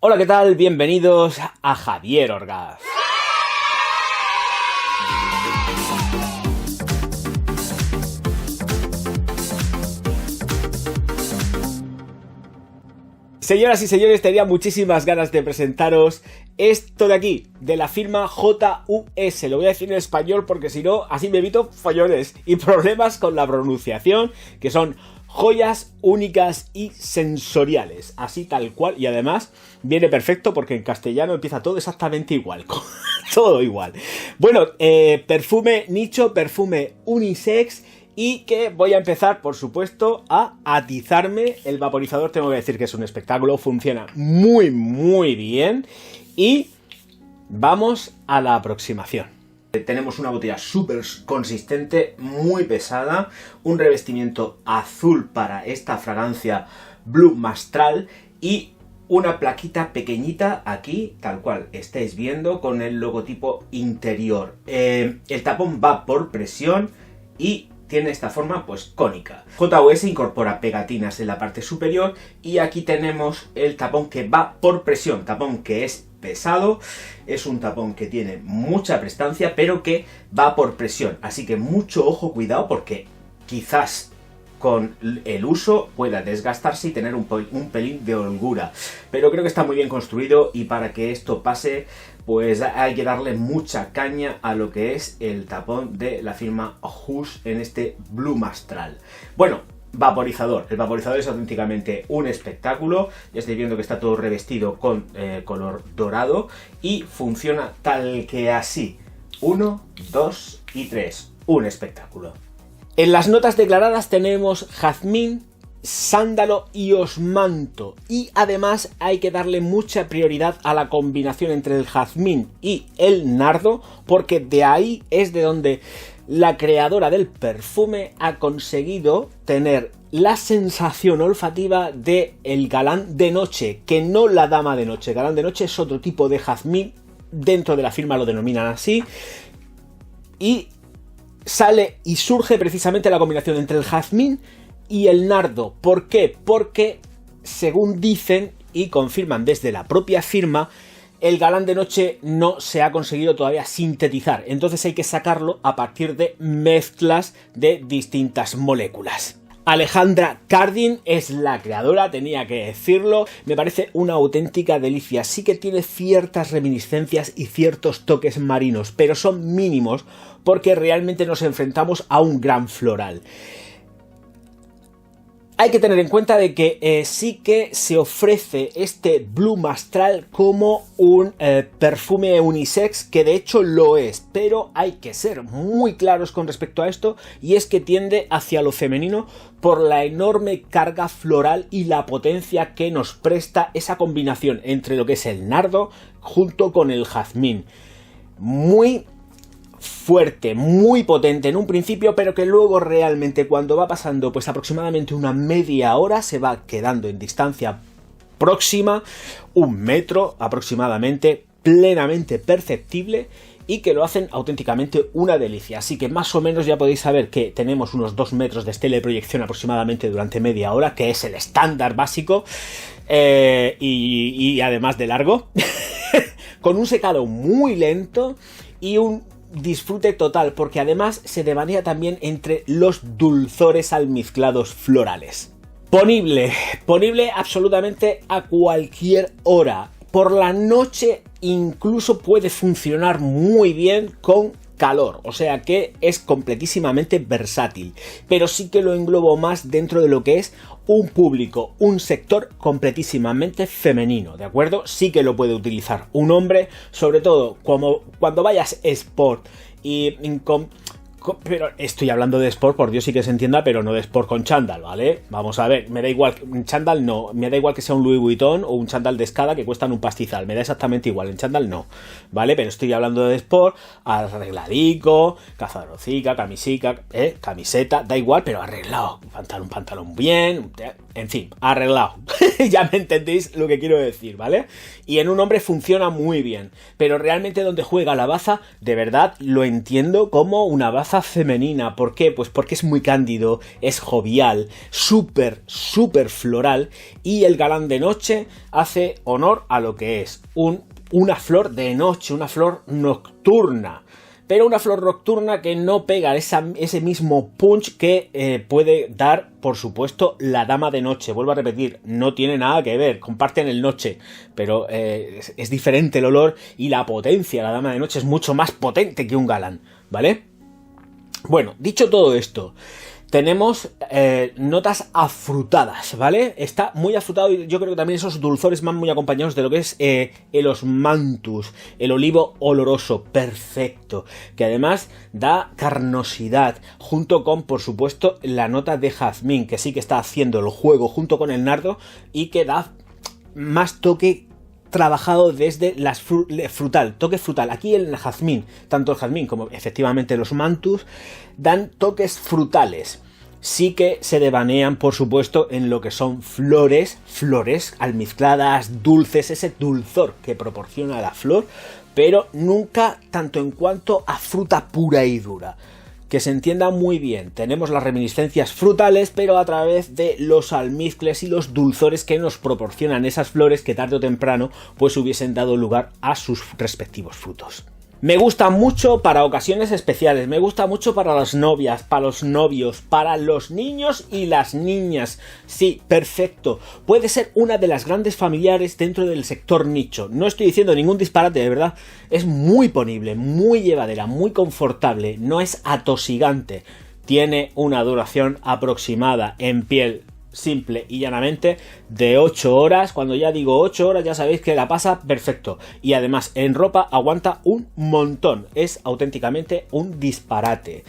Hola, ¿qué tal? Bienvenidos a Javier Orgaz. Señoras y señores, tenía muchísimas ganas de presentaros esto de aquí, de la firma JUS. Lo voy a decir en español porque si no, así me evito follones y problemas con la pronunciación, que son joyas únicas y sensoriales, así tal cual, y además viene perfecto porque en castellano empieza todo exactamente igual, todo igual. Bueno, perfume nicho, perfume unisex, y que voy a empezar, por supuesto, a atizarme. El vaporizador, tengo que decir que es un espectáculo, funciona muy bien, y vamos a la aproximación. Tenemos una botella súper consistente, muy pesada, un revestimiento azul para esta fragancia Blue Mastral y una plaquita pequeñita aquí, tal cual estáis viendo, con el logotipo interior. El tapón va por presión y tiene esta forma pues cónica. JUS incorpora pegatinas en la parte superior y aquí tenemos el tapón que va por presión, tapón que es pesado, es un tapón que tiene mucha prestancia pero que va por presión, así que mucho ojo, cuidado, porque quizás con el uso pueda desgastarse y tener un pelín de holgura, pero creo que está muy bien construido y para que esto pase pues hay que darle mucha caña a lo que es el tapón de la firma JUS en este Blue Mastral. Bueno, vaporizador. El vaporizador es auténticamente un espectáculo. Ya estáis viendo que está todo revestido con color dorado y funciona tal que así. 1, 2 y 3. Un espectáculo. En las notas declaradas tenemos jazmín, sándalo y osmanto, y además hay que darle mucha prioridad a la combinación entre el jazmín y el nardo, porque de ahí es de donde la creadora del perfume ha conseguido tener la sensación olfativa de el galán de noche, que no la dama de noche. Galán de noche es otro tipo de jazmín, dentro de la firma lo denominan así, y sale y surge precisamente la combinación entre el jazmín y el nardo. ¿Por qué? Porque, según dicen y confirman desde la propia firma, el galán de noche no se ha conseguido todavía sintetizar. Entonces hay que sacarlo a partir de mezclas de distintas moléculas. Alejandra Cardin es la creadora, tenía que decirlo. Me parece una auténtica delicia. Sí que tiene ciertas reminiscencias y ciertos toques marinos, pero son mínimos porque realmente nos enfrentamos a un gran floral. Hay que tener en cuenta de que sí que se ofrece este Blue Mastral como un perfume unisex, que de hecho lo es, pero hay que ser muy claros con respecto a esto, y es que tiende hacia lo femenino por la enorme carga floral y la potencia que nos presta esa combinación entre lo que es el nardo junto con el jazmín. Muy fuerte, muy potente en un principio, pero que luego realmente cuando va pasando pues aproximadamente una media hora se va quedando en distancia próxima, 1 metro aproximadamente, plenamente perceptible, y que lo hacen auténticamente una delicia. Así que más o menos ya podéis saber que tenemos unos 2 metros de estela de proyección aproximadamente durante media hora, que es el estándar básico, y además de largo, con un secado muy lento y un disfrute total, porque además se devanea también entre los dulzores almizclados florales. Ponible absolutamente a cualquier hora. Por la noche incluso puede funcionar muy bien con calor, o sea que es completísimamente versátil, pero sí que lo englobo más dentro de lo que es un público, un sector completísimamente femenino, ¿de acuerdo? Sí que lo puede utilizar un hombre, sobre todo como cuando vayas sport y pero estoy hablando de sport, por Dios, sí que se entienda, pero no de sport con chándal, ¿vale? Vamos a ver, me da igual, en chándal no, me da igual que sea un Louis Vuitton o un chándal de Escada que cuestan un pastizal, me da exactamente igual, en chándal no, ¿vale? Pero estoy hablando de sport, arregladico, cazadorcica, camisica, camiseta, da igual, pero arreglado, pantalón bien, En fin, arreglado. Ya me entendéis lo que quiero decir, ¿vale? Y en un hombre funciona muy bien. Pero realmente donde juega la baza, de verdad lo entiendo como una baza femenina. ¿Por qué? Pues porque es muy cándido, es jovial, súper, súper floral. Y el galán de noche hace honor a lo que es una flor de noche, una flor nocturna. Pero una flor nocturna que no pega ese mismo punch que puede dar, por supuesto, la dama de noche. Vuelvo a repetir, no tiene nada que ver, comparten el noche, pero es diferente el olor y la potencia. La dama de noche es mucho más potente que un galán, ¿vale? Bueno, dicho todo esto, tenemos notas afrutadas, ¿vale? Está muy afrutado y yo creo que también esos dulzores van muy acompañados de lo que es el osmanthus, el olivo oloroso, perfecto, que además da carnosidad, junto con, por supuesto, la nota de jazmín, que sí que está haciendo el juego junto con el nardo y que da más toque trabajado desde las toque frutal. Aquí el jazmín, tanto el jazmín como efectivamente los mantus, dan toques frutales. Sí que se devanean, por supuesto, en lo que son flores almizcladas, dulces, ese dulzor que proporciona la flor, pero nunca tanto en cuanto a fruta pura y dura. Que se entienda muy bien, tenemos las reminiscencias frutales, pero a través de los almizcles y los dulzores que nos proporcionan esas flores que tarde o temprano pues hubiesen dado lugar a sus respectivos frutos. Me gusta mucho para ocasiones especiales, me gusta mucho para las novias, para los novios, para los niños y las niñas. Sí, perfecto. Puede ser una de las grandes familiares dentro del sector nicho. No estoy diciendo ningún disparate, de verdad. Es muy ponible, muy llevadera, muy confortable, no es atosigante. Tiene una duración aproximada en piel simple y llanamente de 8 horas. Cuando ya digo 8 horas ya sabéis que la pasa perfecto, y además en ropa aguanta un montón. Es auténticamente un disparate.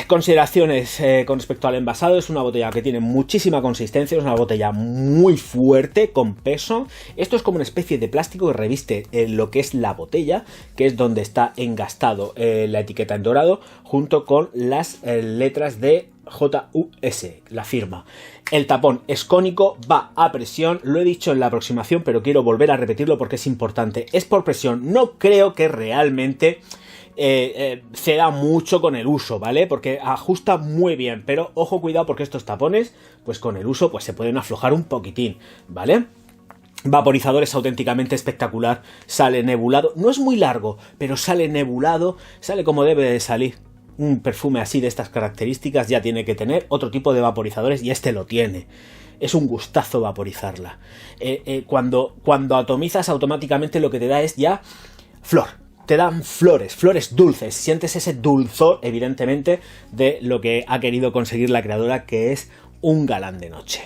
Consideraciones con respecto al envasado. Es una botella que tiene muchísima consistencia, es una botella muy fuerte, con peso. Esto es como una especie de plástico que reviste lo que es la botella, que es donde está engastado la etiqueta en dorado, junto con las letras de JUS, la firma. El tapón es cónico, va a presión, lo he dicho en la aproximación, pero quiero volver a repetirlo porque es importante. Es por presión, no creo que realmente ceda mucho con el uso, ¿vale? Porque ajusta muy bien, pero ojo, cuidado, porque estos tapones, pues con el uso, pues se pueden aflojar un poquitín, ¿vale? Vaporizador es auténticamente espectacular, sale nebulado, no es muy largo, pero sale nebulado, sale como debe de salir. Un perfume así de estas características ya tiene que tener otro tipo de vaporizadores, y este lo tiene. Es un gustazo vaporizarla. Cuando atomizas, automáticamente lo que te da es ya flor. Te dan flores dulces, sientes ese dulzor, evidentemente, de lo que ha querido conseguir la creadora, que es un galán de noche.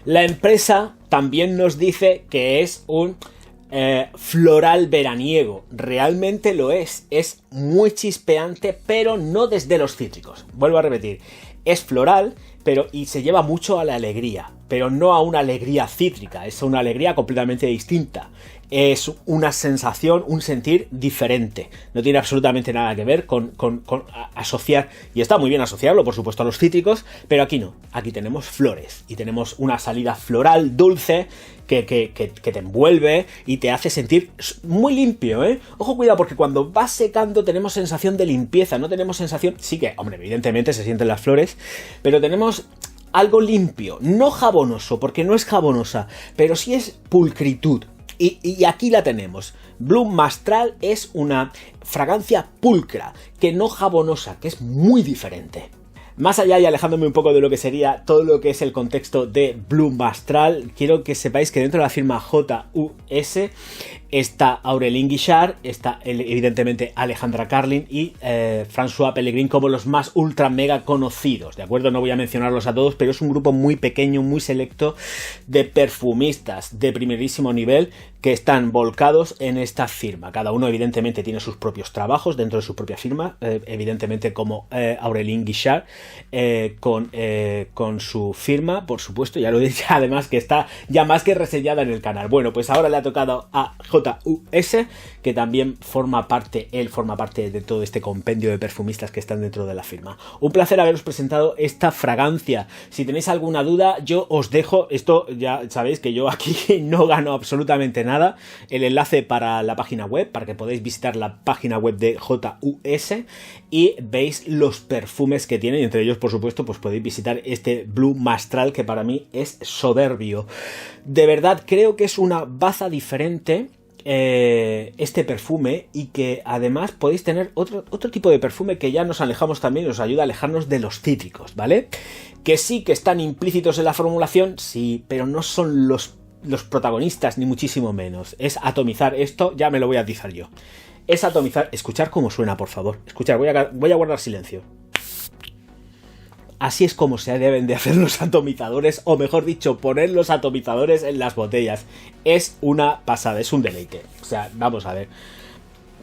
La empresa también nos dice que es un floral veraniego. Realmente lo es muy chispeante, pero no desde los cítricos. Vuelvo a repetir, es floral, y se lleva mucho a la alegría, pero no a una alegría cítrica, es una alegría completamente distinta. Es una sensación, un sentir diferente. No tiene absolutamente nada que ver con asociar, y está muy bien asociarlo, por supuesto, a los cítricos, pero aquí no. Aquí tenemos flores y tenemos una salida floral dulce que te envuelve y te hace sentir muy limpio, ¿eh? Ojo, cuidado, porque cuando va secando tenemos sensación de limpieza, no tenemos sensación... Sí que, hombre, evidentemente se sienten las flores, pero tenemos algo limpio, no jabonoso, porque no es jabonosa, pero sí es pulcritud. Y aquí la tenemos. Bloom Mastral es una fragancia pulcra, que no jabonosa, que es muy diferente. Más allá, y alejándome un poco de lo que sería todo lo que es el contexto de Bloom Astral, quiero que sepáis que dentro de la firma JUS está Aurélien Guichard, está evidentemente Alejandra Carlin y François Pellegrin como los más ultra mega conocidos, ¿de acuerdo? No voy a mencionarlos a todos, pero es un grupo muy pequeño, muy selecto de perfumistas de primerísimo nivel que están volcados en esta firma. Cada uno evidentemente tiene sus propios trabajos dentro de su propia firma, evidentemente como Aurélien Guichard, con su firma, por supuesto, ya lo he dicho, además que está ya más que reseñada en el canal. Bueno, pues ahora le ha tocado a JUS, que también forma parte de todo este compendio de perfumistas que están dentro de la firma. Un placer haberos presentado esta fragancia. Si tenéis alguna duda, yo os dejo, esto ya sabéis que yo aquí no gano absolutamente nada, el enlace para la página web, para que podáis visitar la página web de JUS y veis los perfumes que tienen, y entre ellos, por supuesto, pues podéis visitar este Blue Mastral, que para mí es soberbio. De verdad, creo que es una baza diferente este perfume, y que además podéis tener otro tipo de perfume que ya nos alejamos también y os ayuda a alejarnos de los cítricos, ¿vale? Que sí que están implícitos en la formulación, sí, pero no son los protagonistas, ni muchísimo menos. Es atomizar esto, ya me lo voy a atizar yo. Es atomizar, escuchar cómo suena, por favor. Escuchar, voy a guardar silencio. Así es como se deben de hacer los atomizadores, o mejor dicho, poner los atomizadores en las botellas. Es una pasada, es un deleite. O sea, vamos a ver.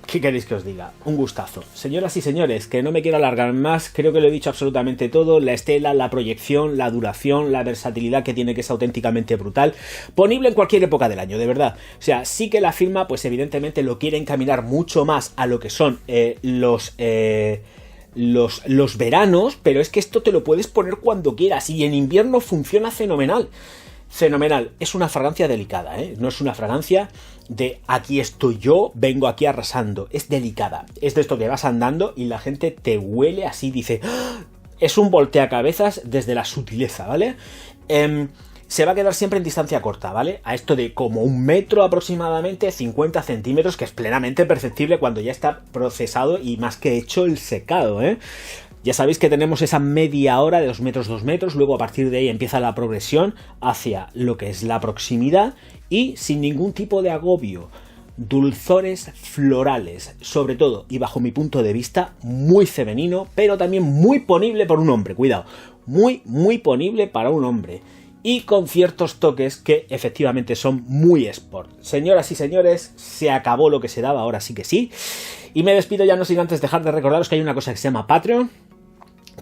¿Qué queréis que os diga? Un gustazo. Señoras y señores, que no me quiero alargar más, creo que lo he dicho absolutamente todo. La estela, la proyección, la duración, la versatilidad que tiene, que es auténticamente brutal. Ponible en cualquier época del año, de verdad. O sea, sí que la firma, pues evidentemente lo quiere encaminar mucho más a lo que son los veranos, pero es que esto te lo puedes poner cuando quieras, y en invierno funciona fenomenal. Fenomenal. Es una fragancia delicada, ¿eh? No es una fragancia de aquí estoy yo, vengo aquí arrasando. Es delicada. Es de esto que vas andando y la gente te huele así, dice... ¡Ah! Es un volteacabezas desde la sutileza, ¿vale? Se va a quedar siempre en distancia corta, ¿vale? A esto de como 1 metro aproximadamente, 50 centímetros, que es plenamente perceptible cuando ya está procesado y más que hecho el secado, ¿eh? Ya sabéis que tenemos esa media hora de 2 metros, 2 metros, luego a partir de ahí empieza la progresión hacia lo que es la proximidad, y sin ningún tipo de agobio. Dulzores florales, sobre todo, y bajo mi punto de vista, muy femenino, pero también muy ponible por un hombre, cuidado, muy ponible para un hombre. Y con ciertos toques que efectivamente son muy sport. Señoras y señores, se acabó lo que se daba, ahora sí que sí. Y me despido ya, no sin antes dejar de recordaros que hay una cosa que se llama Patreon,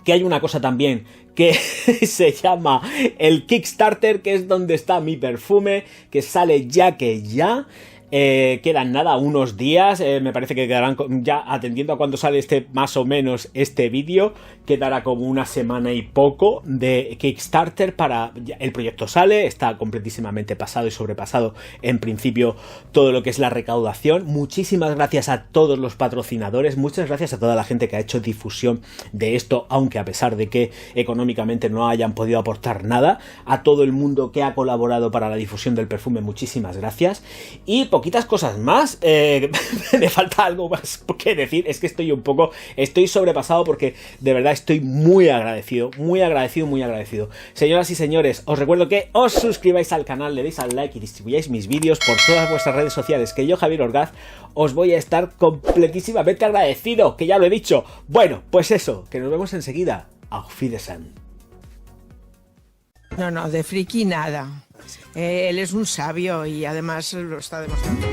que hay una cosa también que se llama el Kickstarter, que es donde está mi perfume, que sale ya que ya. Quedan nada, unos días, me parece que quedarán ya, atendiendo a cuando sale más o menos este vídeo, quedará como una semana y poco de Kickstarter para... El proyecto sale, está completísimamente pasado y sobrepasado en principio todo lo que es la recaudación. Muchísimas gracias a todos los patrocinadores, muchas gracias a toda la gente que ha hecho difusión de esto, aunque a pesar de que económicamente no hayan podido aportar nada. A todo el mundo que ha colaborado para la difusión del perfume, muchísimas gracias. Y poquitas cosas más, me falta algo más que decir, es que estoy sobrepasado porque de verdad estoy muy agradecido. Señoras y señores, os recuerdo que os suscribáis al canal, le deis al like y distribuyáis mis vídeos por todas vuestras redes sociales, que yo, Javier Orgaz, os voy a estar completísimamente agradecido, que ya lo he dicho. Bueno, pues eso, que nos vemos enseguida. Auf Wiedersehen. No, de friki nada. Él es un sabio y además lo está demostrando.